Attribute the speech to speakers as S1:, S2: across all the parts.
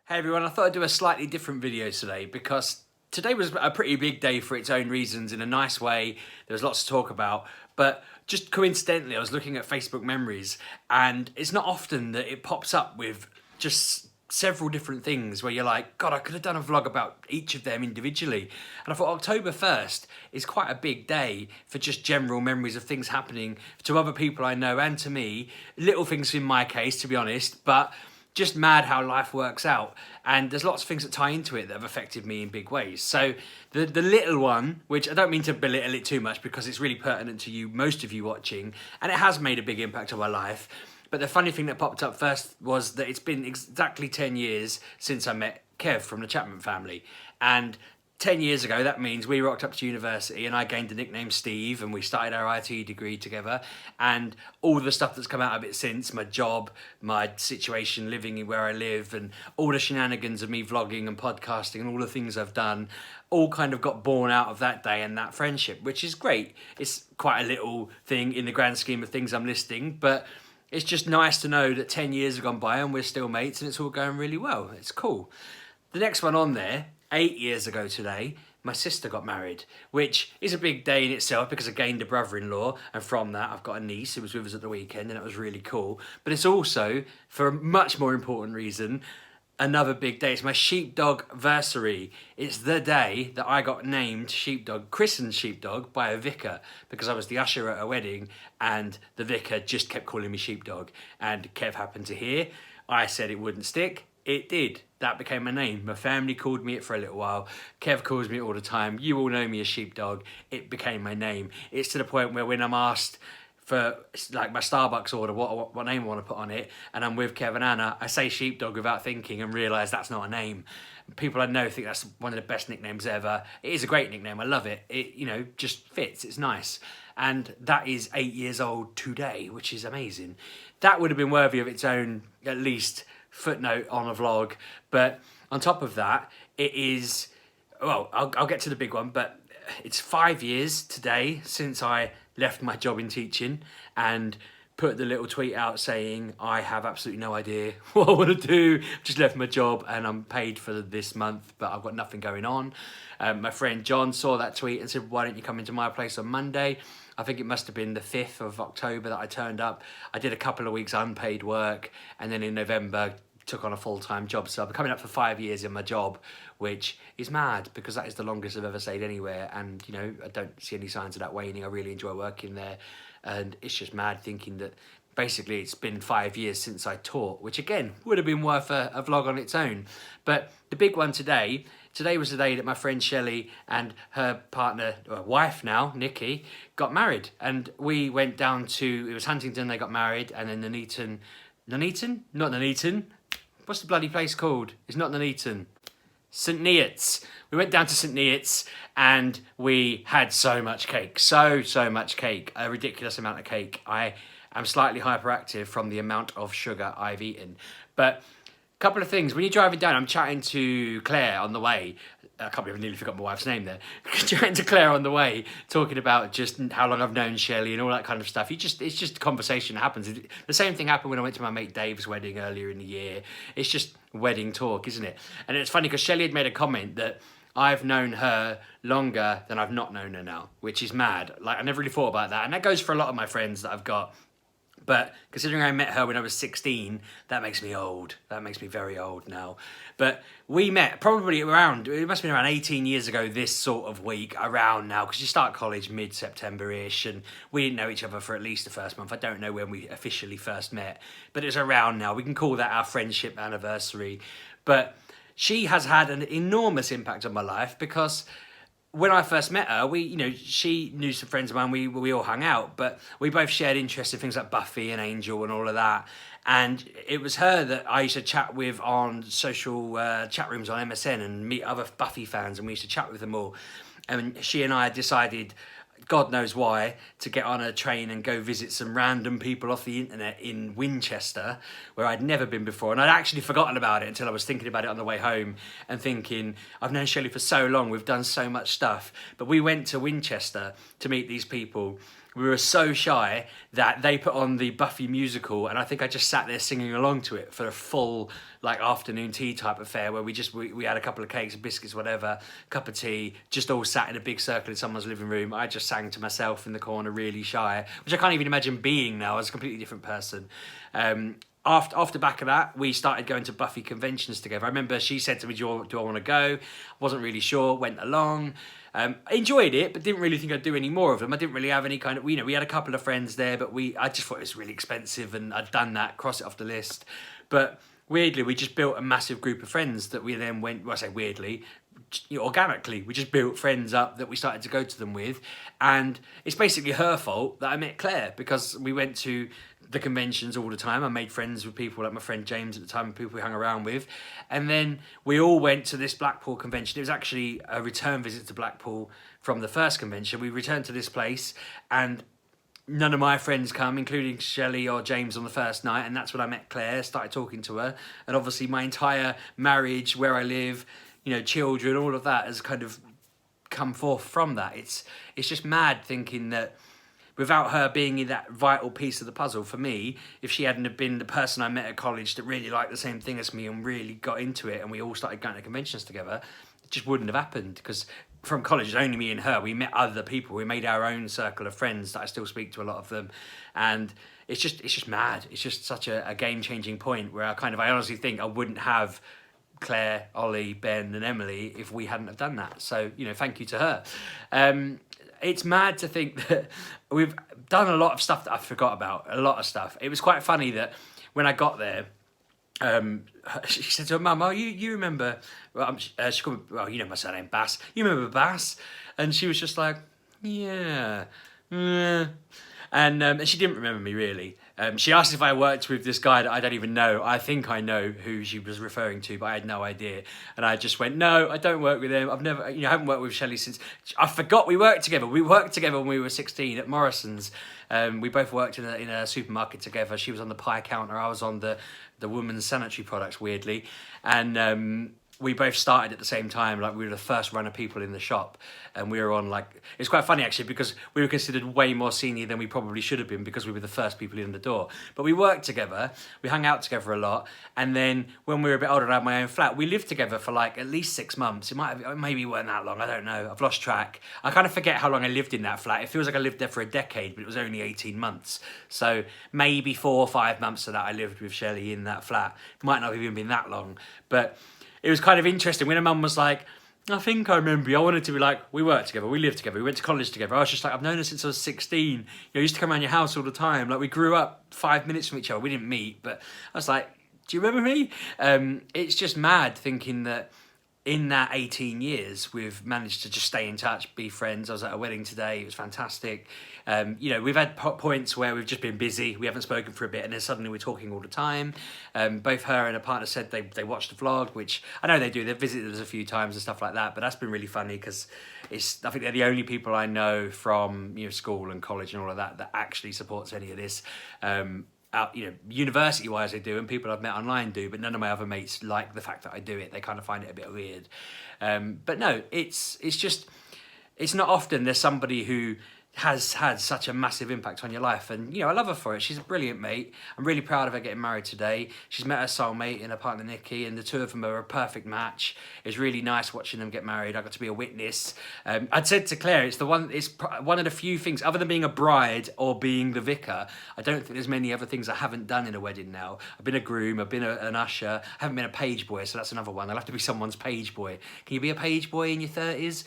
S1: Hey everyone, I thought I'd do a slightly different video today because today was a pretty big day for its own reasons in a nice way. There was lots to talk about, but just coincidentally I was looking at Facebook memories and it's not often that it pops up with just several different things where you're like, God, I could have done a vlog about each of them individually. And I thought October 1st is quite a big day for just general memories of things happening to other people I know and to me. Little things in my case, to be honest, but just mad how life works out, and there's lots of things that tie into it that have affected me in big ways. So the little one, which I don't mean to belittle it too much because it's really pertinent to you, most of you watching, and it has made a big impact on my life. But the funny thing that popped up first was that it's been exactly 10 years since I met Kev from the Chapman family, and 10 years ago, that means we rocked up to university and I gained the nickname Steve and we started our IT degree together, and all the stuff that's come out of it since, my job, my situation living where I live, and all the shenanigans of me vlogging and podcasting and all the things I've done, all kind of got born out of that day and that friendship, which is great. It's quite a little thing in the grand scheme of things I'm listing, but it's just nice to know that 10 years have gone by and we're still mates and it's all going really well. It's cool. The next one on there, 8 years ago today, my sister got married, which is a big day in itself because I gained a brother-in-law, and from that I've got a niece who was with us at the weekend, and it was really cool. But it's also, for a much more important reason, another big day. It's my Sheepdogversary. It's the day that I got named Sheepdog, christened Sheepdog by a vicar, because I was the usher at a wedding and the vicar just kept calling me Sheepdog, and Kev happened to hear. I said it wouldn't stick. It did. That became my name. My family called me it for a little while. Kev calls me it all the time. You all know me as Sheepdog. It became my name. It's to the point where when I'm asked for like my Starbucks order, what name I want to put on it, and I'm with Kev and Anna, I say Sheepdog without thinking and realise that's not a name. People I know think that's one of the best nicknames ever. It is a great nickname. I love it. It, you know, just fits. It's nice. And that is 8 years old today, which is amazing. That would have been worthy of its own, at least, footnote on a vlog. But on top of that, it is, well, I'll get to the big one, but it's 5 years today since I left my job in teaching and put the little tweet out saying I have absolutely no idea what I want to do. Just left my job and I'm paid for this month, but I've got nothing going on. My friend John saw that tweet and said, why don't you come into my place on Monday? I think it must have been the 5th of October that I turned up. I did a couple of weeks unpaid work, and then in November took on a full-time job. So I'm coming up for 5 years in my job, which is mad because that is the longest I've ever stayed anywhere. And, you know, I don't see any signs of that waning. I really enjoy working there. And it's just mad thinking that basically it's been 5 years since I taught, which again, would have been worth a vlog on its own. But the big one today was the day that my friend Shelley and her partner, or wife now, Nikki, got married. And we went down to, it was Huntingdon, they got married, and then Nuneaton? Not Nuneaton. What's the bloody place called? It's not Nuneaton. St Neots. We went down to St Neots and we had so much cake. So much cake. A ridiculous amount of cake. I am slightly hyperactive from the amount of sugar I've eaten. But a couple of things. When you're driving down, I'm chatting to Claire on the way. I can't believe I nearly forgot my wife's name there. Chatting to Claire on the way, talking about just how long I've known Shelley and all that kind of stuff. It's just a conversation that happens. The same thing happened when I went to my mate Dave's wedding earlier in the year. It's just wedding talk, isn't it? And it's funny because Shelley had made a comment that I've known her longer than I've not known her now, which is mad. Like, I never really thought about that. And that goes for a lot of my friends that I've got. But considering I met her when I was 16, that makes me old. That makes me very old now. But we met probably around, it must have been around 18 years ago this sort of week, around now, because you start college mid-September-ish, and we didn't know each other for at least the first month. I don't know when we officially first met, but it's around now. We can call that our friendship anniversary. But she has had an enormous impact on my life because when I first met her, she knew some friends of mine, we all hung out, but we both shared interests in things like Buffy and Angel and all of that. And it was her that I used to chat with on social chat rooms on MSN and meet other Buffy fans, and we used to chat with them all. And she and I decided, God knows why, to get on a train and go visit some random people off the internet in Winchester, where I'd never been before. And I'd actually forgotten about it until I was thinking about it on the way home and thinking, I've known Shelley for so long, we've done so much stuff. But we went to Winchester to meet these people, we were so shy that they put on the Buffy musical, and I think I just sat there singing along to it for a full like afternoon tea type affair where we had a couple of cakes and biscuits, whatever, cup of tea, just all sat in a big circle in someone's living room. I just sang to myself in the corner, really shy, which I can't even imagine being now. I was a completely different person. After back of that, we started going to Buffy conventions together. I remember she said to me, do I want to go? I wasn't really sure, went along. Enjoyed it, but didn't really think I'd do any more of them. I didn't really have any kind of, we had a couple of friends there, but I just thought it was really expensive, and I'd done that, cross it off the list. But weirdly, we just built a massive group of friends that we then went, well, I say weirdly, organically, we just built friends up that we started to go to them with. And it's basically her fault that I met Claire, because we went to the conventions all the time. I made friends with people like my friend James at the time, people we hung around with. And then we all went to this Blackpool convention. It was actually a return visit to Blackpool from the first convention. We returned to this place, and none of my friends come, including Shelley or James, on the first night. And that's when I met Claire, started talking to her. And obviously my entire marriage, where I live, children, all of that has kind of come forth from that. It's just mad thinking that without her being that vital piece of the puzzle for me, if she hadn't have been the person I met at college that really liked the same thing as me and really got into it, and we all started going to conventions together, it just wouldn't have happened. Because from college, it's only me and her. We met other people. We made our own circle of friends that I still speak to, a lot of them. And it's just mad. It's just such a game-changing point where I honestly think I wouldn't have Claire, Ollie, Ben and Emily if we hadn't have done that. So, thank you to her. It's mad to think that we've done a lot of stuff that I forgot about, a lot of stuff. It was quite funny that when I got there, she said to her mum, "Oh, you remember," she called me, "Well, you know my surname, Bass. You remember Bass?" And she was just like, "Yeah. And she didn't remember me really. She asked if I worked with this guy that I don't even know. I think I know who she was referring to, but I had no idea. And I just went, "No, I don't work with him. I've never, I haven't worked with Shelley since." I forgot we worked together. We worked together when we were 16 at Morrison's. We both worked in a supermarket together. She was on the pie counter. I was on the women's sanitary products, weirdly. And we both started at the same time. Like, we were the first run of people in the shop, and we were on, like, it's quite funny actually, because we were considered way more senior than we probably should have been, because we were the first people in the door. But we worked together, we hung out together a lot, and then when we were a bit older and I had my own flat, we lived together for like at least 6 months. Maybe it weren't that long, I don't know, I've lost track. I kind of forget how long I lived in that flat. It feels like I lived there for a decade, but it was only 18 months. So maybe 4 or 5 months of that I lived with Shelley in that flat. It might not have even been that long, but it was kind of interesting when her mum was like, "I think I remember you." I wanted to be like, we worked together, we lived together, we went to college together. I was just like, I've known her since I was 16. I used to come around your house all the time. Like, we grew up 5 minutes from each other. We didn't meet, but I was like, "Do you remember me?" It's just mad thinking that in that 18 years, we've managed to just stay in touch, be friends. I was at a wedding today. It was fantastic. We've had points where we've just been busy. We haven't spoken for a bit, and then suddenly we're talking all the time. Both her and her partner said they watched the vlog, which I know they do. They've visited us a few times and stuff like that, but that's been really funny because I think they're the only people I know from school and college and all of that actually supports any of this. University wise they do, and people I've met online do, but none of my other mates like the fact that I do it. They kind of find it a bit weird. But no, it's not often there's somebody who has had such a massive impact on your life, and I love her for it. She's a brilliant mate. I'm really proud of her getting married today. She's met her soulmate in her partner Nikki, and the two of them are a perfect match. It's really nice watching them get married. I got to be a witness. I'd said to Claire, it's one of the few things, other than being a bride or being the vicar, I don't think there's many other things I haven't done in a wedding now. I've been a groom, I've been an usher, I haven't been a page boy, so that's another one. I'll have to be someone's page boy. Can you be a page boy in your 30s?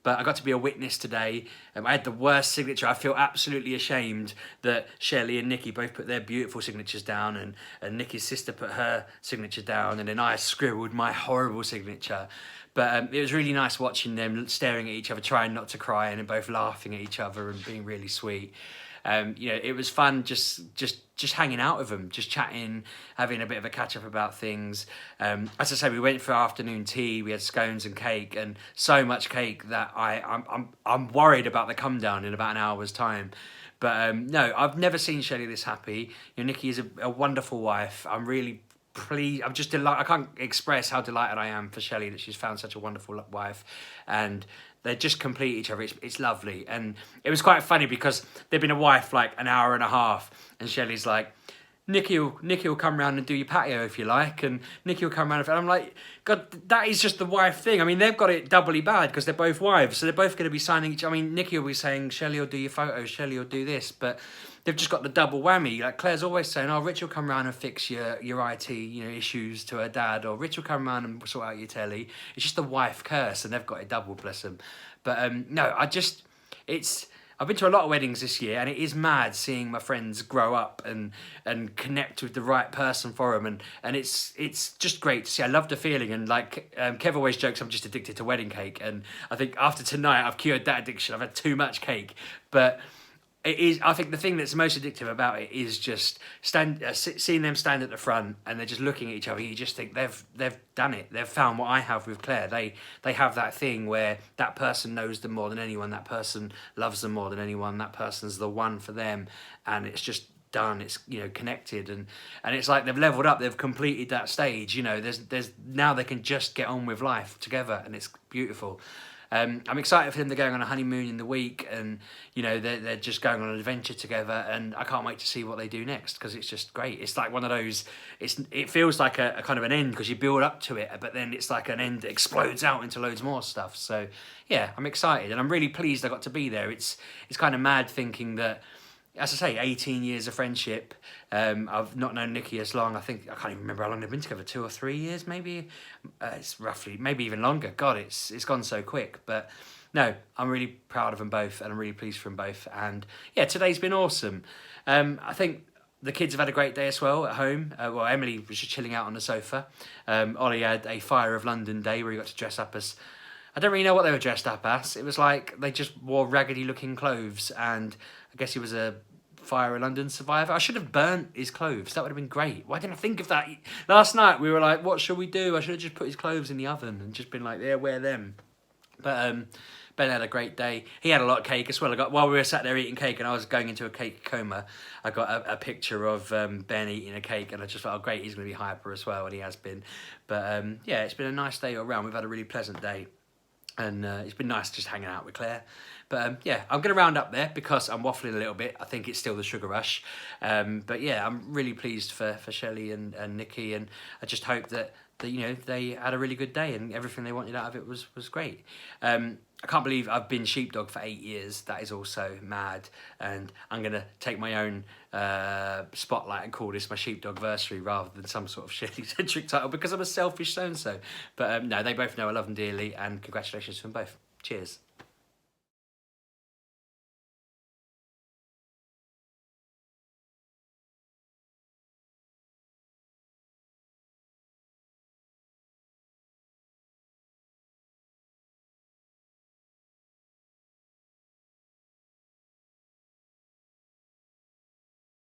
S1: But I got to be a witness today. I had the worst signature. I feel absolutely ashamed that Shelley and Nikki both put their beautiful signatures down, and Nikki's sister put her signature down, and then I scribbled my horrible signature. But it was really nice watching them staring at each other, trying not to cry, and then both laughing at each other and being really sweet. It was fun just hanging out with them, just chatting, having a bit of a catch up about things. As I say, we went for afternoon tea. We had scones and cake, and so much cake that I'm worried about the come down in about an hour's time. But no, I've never seen Shelley this happy. Nikki is a wonderful wife. I'm really pleased. I'm just delighted. I can't express how delighted I am for Shelley that she's found such a wonderful wife, and they just complete each other. It's lovely, and it was quite funny because they've been a wife like an hour and a half, and Shelley's like, Nikki will come round and do your patio if you like, and Nikki will come round. And I'm like, God, that is just the wife thing. I mean, they've got it doubly bad because they're both wives, so they're both going to be signing each. I mean, Nikki will be saying, Shelley will do your photos, Shelley will do this, but they've just got the double whammy. Like Claire's always saying, oh, Rich will come round and fix your IT, issues to her dad, or Rich will come round and sort out your telly. It's just the wife curse, and they've got it double, bless them. But no, I've been to a lot of weddings this year, and it is mad seeing my friends grow up and connect with the right person for them, and it's just great to see. I love the feeling, and like Kev always jokes, I'm just addicted to wedding cake, and I think after tonight I've cured that addiction. I've had too much cake, but it is. I think the thing that's most addictive about it is just seeing them stand at the front and they're just looking at each other. You just think they've done it. They've found what I have with Claire. They have that thing where that person knows them more than anyone. That person loves them more than anyone. That person's the one for them, and it's just done. It's connected, and it's like they've leveled up. They've completed that stage. There's now they can just get on with life together, and it's beautiful. I'm excited for them. They're going on a honeymoon in the week, and they're just going on an adventure together, and I can't wait to see what they do next because it's just great. It's like one of those. It feels like a kind of an end because you build up to it, but then it's like an end that explodes out into loads more stuff. So yeah, I'm excited, and I'm really pleased I got to be there. It's kind of mad thinking that, as I say, 18 years of friendship. I've not known Nikki as long. I can't even remember how long they've been together. 2 or 3 years, maybe. It's roughly, maybe even longer. God, it's gone so quick. But no, I'm really proud of them both, and I'm really pleased for them both. And yeah, today's been awesome. I think the kids have had a great day as well at home. Well, Emily was just chilling out on the sofa. Ollie had a Fire of London day where he got to dress up as, I don't really know what they were dressed up as. It was like they just wore raggedy looking clothes, and I guess he was a Fire of London survivor. I should have burnt his clothes. That would have been great. Why didn't I think of that? Last night we were like, what shall we do? I should have just put his clothes in the oven and just been like, yeah, wear them. But Ben had a great day. He had a lot of cake as well. While we were sat there eating cake and I was going into a cake coma, I got a picture of Ben eating a cake, and I just thought, oh great, he's going to be hyper as well, and he has been. But yeah, it's been a nice day all around. We've had a really pleasant day. And it's been nice just hanging out with Claire. But yeah, I'm going to round up there because I'm waffling a little bit. I think it's still the sugar rush. But yeah, I'm really pleased for Shelley and Nikki. And I just hope that they had a really good day and everything they wanted out of it was great. I can't believe I've been Sheepdog for 8 years. That is also mad. And I'm going to take my own spotlight and call this my Sheepdogversary rather than some sort of Shelley-centric title because I'm a selfish so-and-so. But no, they both know I love them dearly, and congratulations to them both. Cheers.